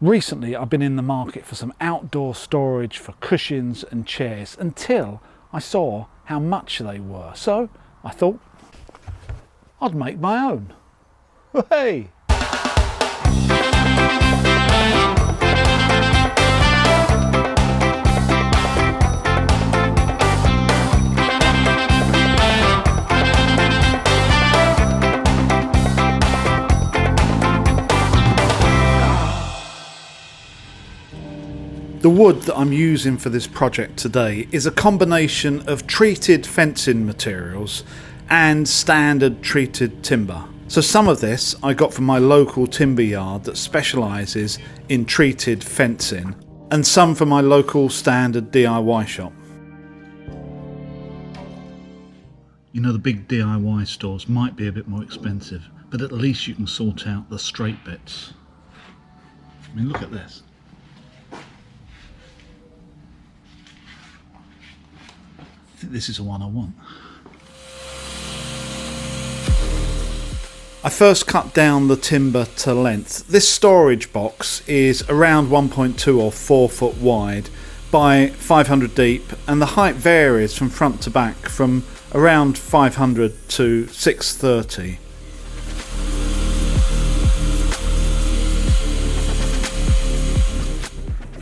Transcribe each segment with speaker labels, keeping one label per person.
Speaker 1: Recently I've been in the market for some outdoor storage for cushions and chairs until I saw how much they were. So I thought I'd make my own. Hey! The wood that I'm using for this project today is a combination of treated fencing materials and standard treated timber. So some of this I got from my local timber yard that specialises in treated fencing, and some from my local standard DIY shop. You know, the big DIY stores might be a bit more expensive, but at least you can sort out the straight bits. I mean, look at this. I think this is the one I want. I first cut down the timber to length. This storage box is around 1.2 or 4 foot wide by 500 deep, and the height varies from front to back from around 500 to 630.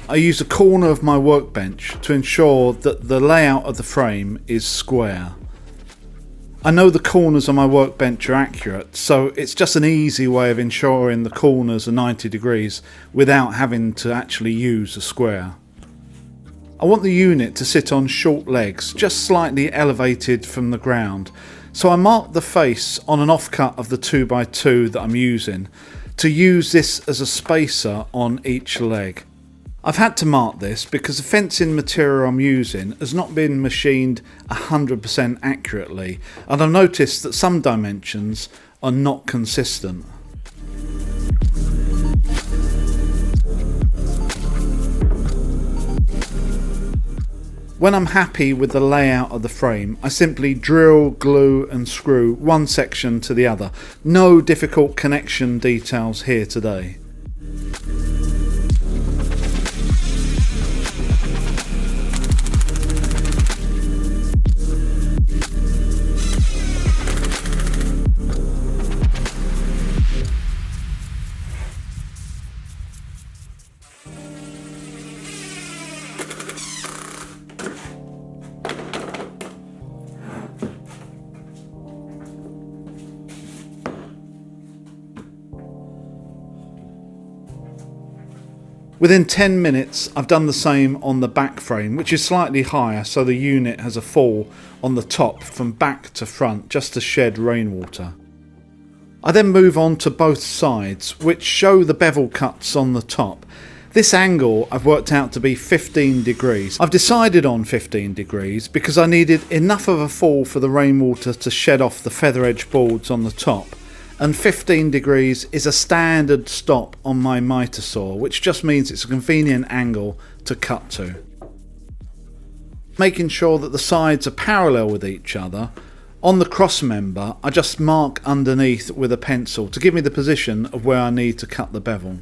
Speaker 1: I use a corner of my workbench to ensure that the layout of the frame is square. I know the corners on my workbench are accurate, so it's just an easy way of ensuring the corners are 90 degrees without having to actually use a square. I want the unit to sit on short legs, just slightly elevated from the ground, so I mark the face on an offcut of the 2x2 that I'm using to use this as a spacer on each leg. I've had to mark this because the fencing material I'm using has not been machined 100% accurately, and I've noticed that some dimensions are not consistent. When I'm happy with the layout of the frame, I simply drill, glue and screw one section to the other. No difficult connection details here today. Within 10 minutes I've done the same on the back frame, which is slightly higher so the unit has a fall on the top from back to front just to shed rainwater. I then move on to both sides, which show the bevel cuts on the top. This angle I've worked out to be 15 degrees. I've decided on 15 degrees because I needed enough of a fall for the rainwater to shed off the feather edge boards on the top. And 15 degrees is a standard stop on my miter saw, which just means it's a convenient angle to cut to. Making sure that the sides are parallel with each other, on the cross member I just mark underneath with a pencil to give me the position of where I need to cut the bevel.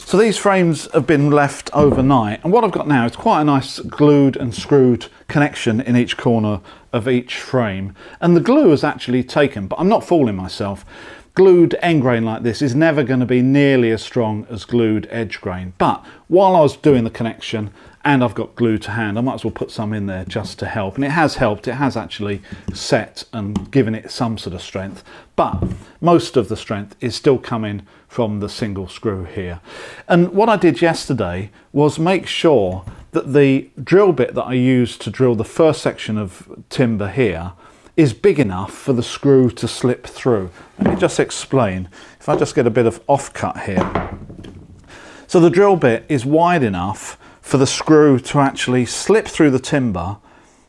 Speaker 1: So these frames have been left overnight, and what I've got now is quite a nice glued and screwed connection in each corner of each frame, and the glue is actually taken, but I'm not fooling myself. Glued end grain like this is never going to be nearly as strong as glued edge grain, but while I was doing the connection and I've got glue to hand, I might as well put some in there just to help, and it has helped. It has actually set and given it some sort of strength, but most of the strength is still coming from the single screw here. And what I did yesterday was make sure that the drill bit that I used to drill the first section of timber here is big enough for the screw to slip through. Let me just explain. If I just get a bit of offcut here. So the drill bit is wide enough for the screw to actually slip through the timber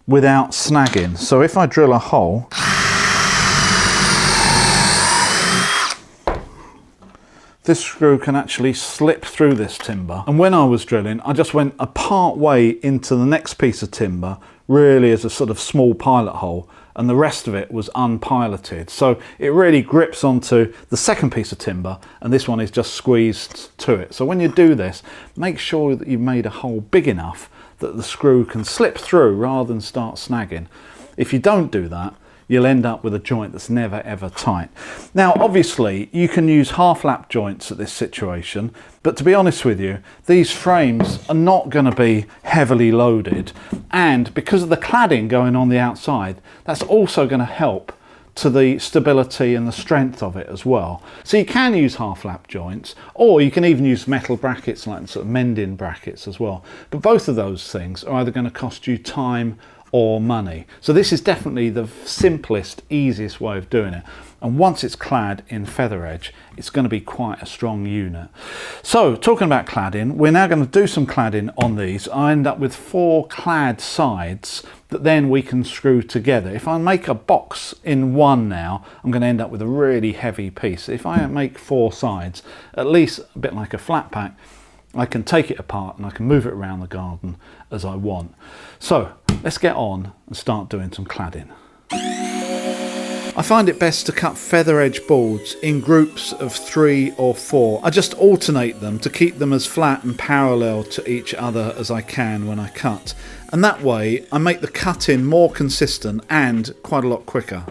Speaker 1: without snagging. So if I drill a hole, this screw can actually slip through this timber. And when I was drilling, I just went a part way into the next piece of timber, really as a sort of small pilot hole, and the rest of it was unpiloted. So it really grips onto the second piece of timber, and this one is just squeezed to it. So when you do this, make sure that you've made a hole big enough that the screw can slip through rather than start snagging. If you don't do that, you'll end up with a joint that's never ever tight. Now obviously you can use half lap joints at this situation, but to be honest with you, these frames are not going to be heavily loaded, and because of the cladding going on the outside, that's also going to help to the stability and the strength of it as well. So you can use half lap joints, or you can even use metal brackets like sort of mending brackets as well, but both of those things are either going to cost you time or money. So this is definitely the simplest, easiest way of doing it. And once it's clad in feather edge, it's going to be quite a strong unit. So talking about cladding, we're now going to do some cladding on these. I end up with 4 clad sides that then we can screw together. If I make a box in one now, I'm going to end up with a really heavy piece. If I make 4 sides, at least a bit like a flat pack, I can take it apart and I can move it around the garden as I want. So let's get on and start doing some cladding. I find it best to cut feather edge boards in groups of 3 or 4. I just alternate them to keep them as flat and parallel to each other as I can when I cut. And that way I make the cutting more consistent and quite a lot quicker.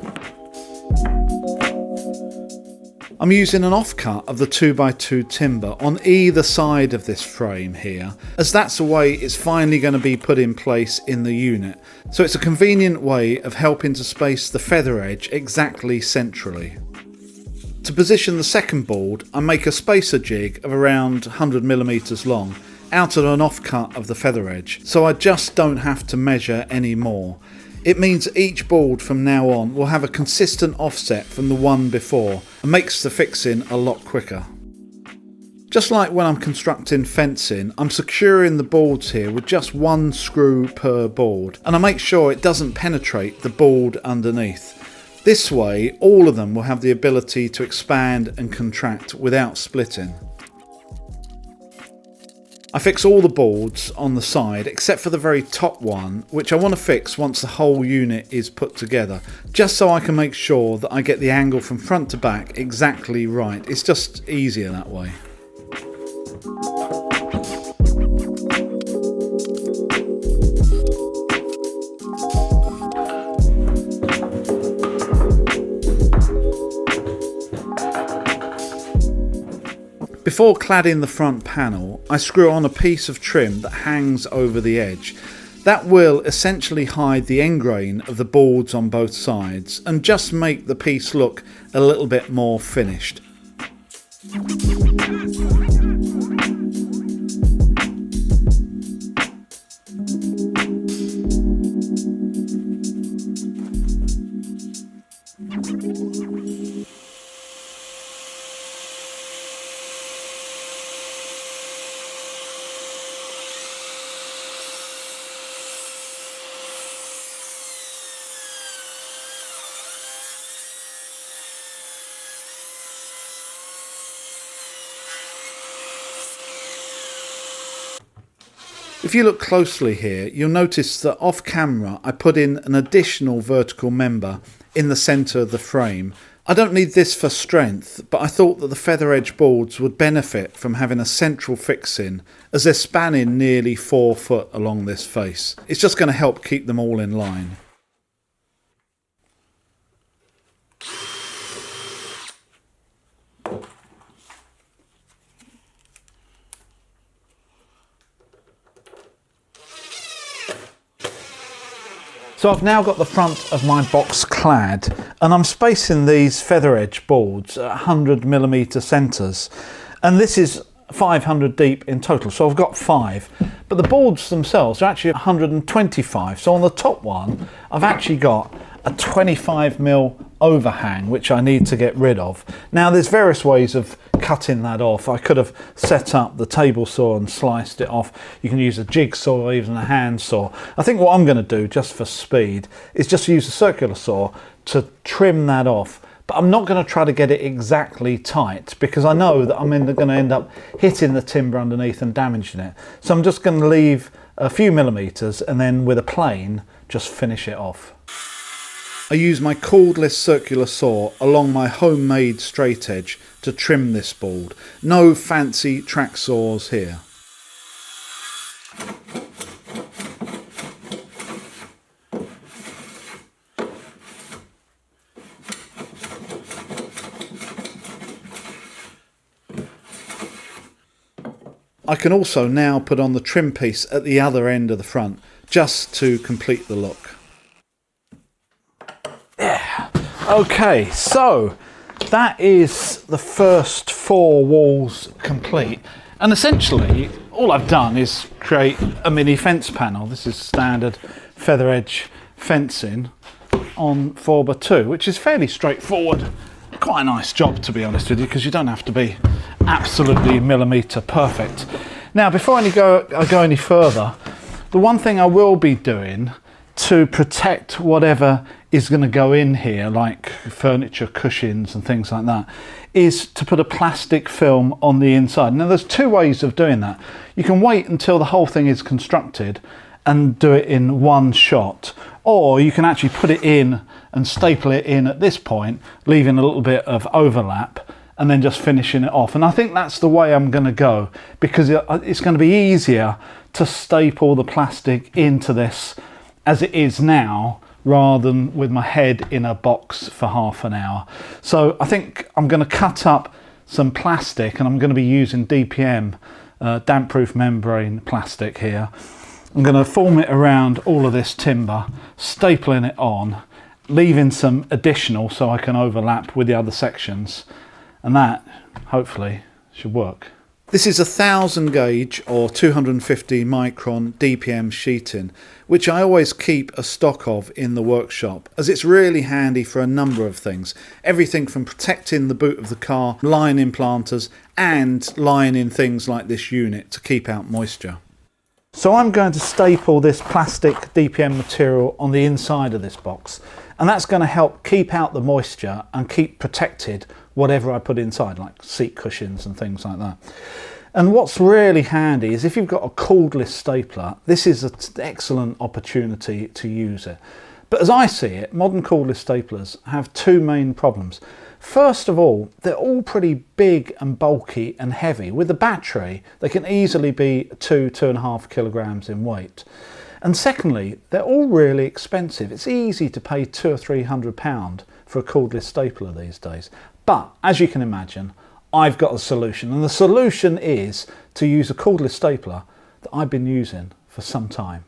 Speaker 1: I'm using an offcut of the 2x2 timber on either side of this frame here, as that's the way it's finally going to be put in place in the unit. So it's a convenient way of helping to space the feather edge exactly centrally. To position the second board, I make a spacer jig of around 100mm long out of an offcut of the feather edge, so I just don't have to measure any more. It means each board from now on will have a consistent offset from the one before and makes the fixing a lot quicker. Just like when I'm constructing fencing, I'm securing the boards here with just 1 screw per board, and I make sure it doesn't penetrate the board underneath. This way all of them will have the ability to expand and contract without splitting. I fix all the boards on the side except for the very top one, which I want to fix once the whole unit is put together, just so I can make sure that I get the angle from front to back exactly right. It's just easier that way. Before cladding the front panel, I screw on a piece of trim that hangs over the edge. That will essentially hide the end grain of the boards on both sides and just make the piece look a little bit more finished. If you look closely here, you'll notice that off camera I put in an additional vertical member in the centre of the frame. I don't need this for strength, but I thought that the feather edge boards would benefit from having a central fixing, as they're spanning nearly 4 foot along this face. It's just going to help keep them all in line. So I've now got the front of my box clad, and I'm spacing these feather edge boards at 100mm centres. And this is 500 deep in total, so I've got 5, but the boards themselves are actually 125. So on the top one I've actually got a 25mm overhang which I need to get rid of. Now there's various ways of cutting that off. I could have set up the table saw and sliced it off. You can use a jigsaw or even a hand saw. I think what I'm going to do, just for speed, is just use a circular saw to trim that off. But I'm not going to try to get it exactly tight because I know that I'm going to end up hitting the timber underneath and damaging it. So I'm just going to leave a few millimeters and then with a plane just finish it off. I use my cordless circular saw along my homemade straight edge to trim this board. No fancy track saws here. I can also now put on the trim piece at the other end of the front just to complete the look. Yeah. Okay, so that is the first 4 walls complete, and essentially all I've done is create a mini fence panel. This is standard feather edge fencing on 4x2, which is fairly straightforward. Quite a nice job, to be honest with you, because you don't have to be absolutely millimetre perfect. Now before I go any further, the one thing I will be doing to protect whatever is going to go in here, like furniture cushions and things like that, is to put a plastic film on the inside. Now there's 2 ways of doing that. You can wait until the whole thing is constructed and do it in one shot, or you can actually put it in and staple it in at this point, leaving a little bit of overlap and then just finishing it off. And I think that's the way I'm going to go, because it's going to be easier to staple the plastic into this as it is now, rather than with my head in a box for half an hour. So I think I'm going to cut up some plastic, and I'm going to be using DPM, damp-proof membrane plastic here. I'm going to form it around all of this timber, stapling it on, leaving some additional so I can overlap with the other sections, and that hopefully should work. This is a 1000 gauge or 250 micron DPM sheeting, which I always keep a stock of in the workshop, as it's really handy for a number of things. Everything from protecting the boot of the car, lining planters, and lining things like this unit to keep out moisture. So I'm going to staple this plastic DPM material on the inside of this box, and that's going to help keep out the moisture and keep protected whatever I put inside, like seat cushions and things like that. And what's really handy is if you've got a cordless stapler, this is an excellent opportunity to use it. But as I see it, modern cordless staplers have 2 main problems. First of all, they're all pretty big and bulky and heavy. With the battery, they can easily be 2.5 kilograms in weight. And secondly, they're all really expensive. It's easy to pay £200 or £300 for a cordless stapler these days. But as you can imagine, I've got a solution, and the solution is to use a cordless stapler that I've been using for some time.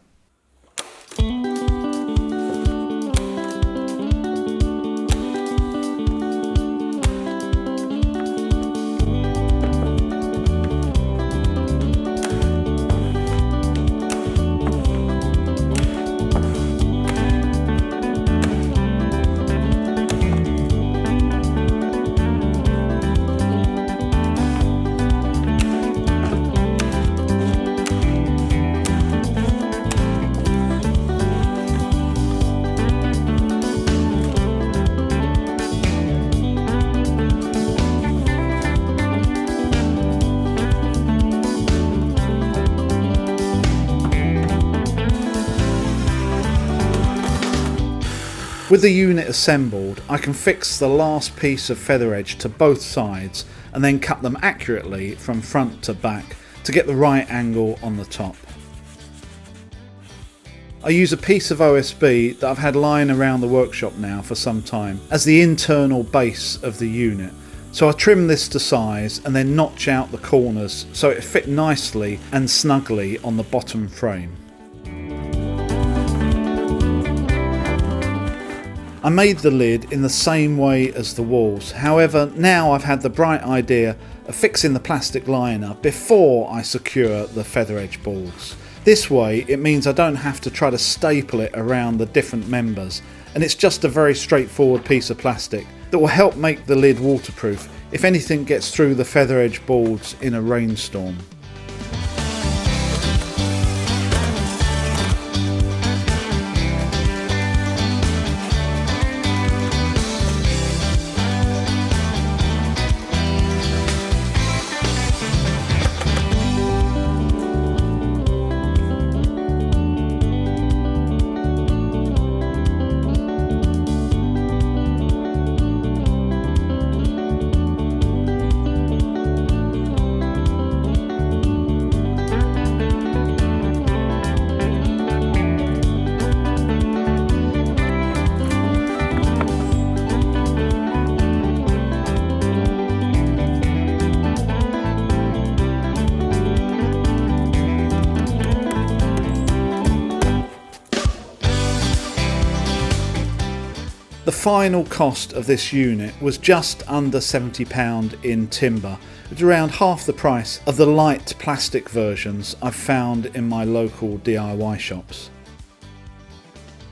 Speaker 1: With the unit assembled, I can fix the last piece of feather edge to both sides and then cut them accurately from front to back to get the right angle on the top. I use a piece of OSB that I've had lying around the workshop now for some time as the internal base of the unit. So I trim this to size and then notch out the corners so it fit nicely and snugly on the bottom frame. I made the lid in the same way as the walls, however now I've had the bright idea of fixing the plastic liner before I secure the feather edge balls. This way it means I don't have to try to staple it around the different members, and it's just a very straightforward piece of plastic that will help make the lid waterproof if anything gets through the feather edge boards in a rainstorm. The final cost of this unit was just under £70 in timber. It's around half the price of the light plastic versions I've found in my local DIY shops.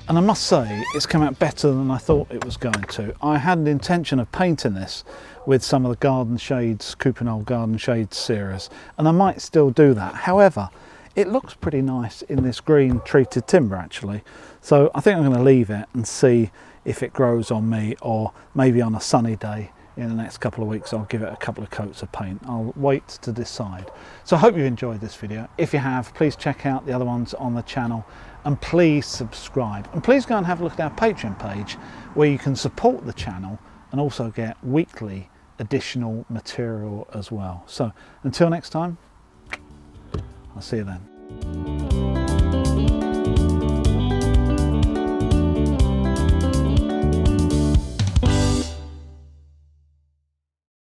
Speaker 1: And I must say, it's come out better than I thought it was going to. I had an intention of painting this with some of the Garden Shades, Cupinol Garden Shades series, and I might still do that. However, it looks pretty nice in this green treated timber actually. So I think I'm going to leave it and see if it grows on me, or maybe on a sunny day in the next couple of weeks I'll give it a couple of coats of paint. I'll wait to decide. So I hope you enjoyed this video. If you have, please check out the other ones on the channel, and please subscribe, and please go and have a look at our Patreon page where you can support the channel and also get weekly additional material as well. So until next time, I'll see you then.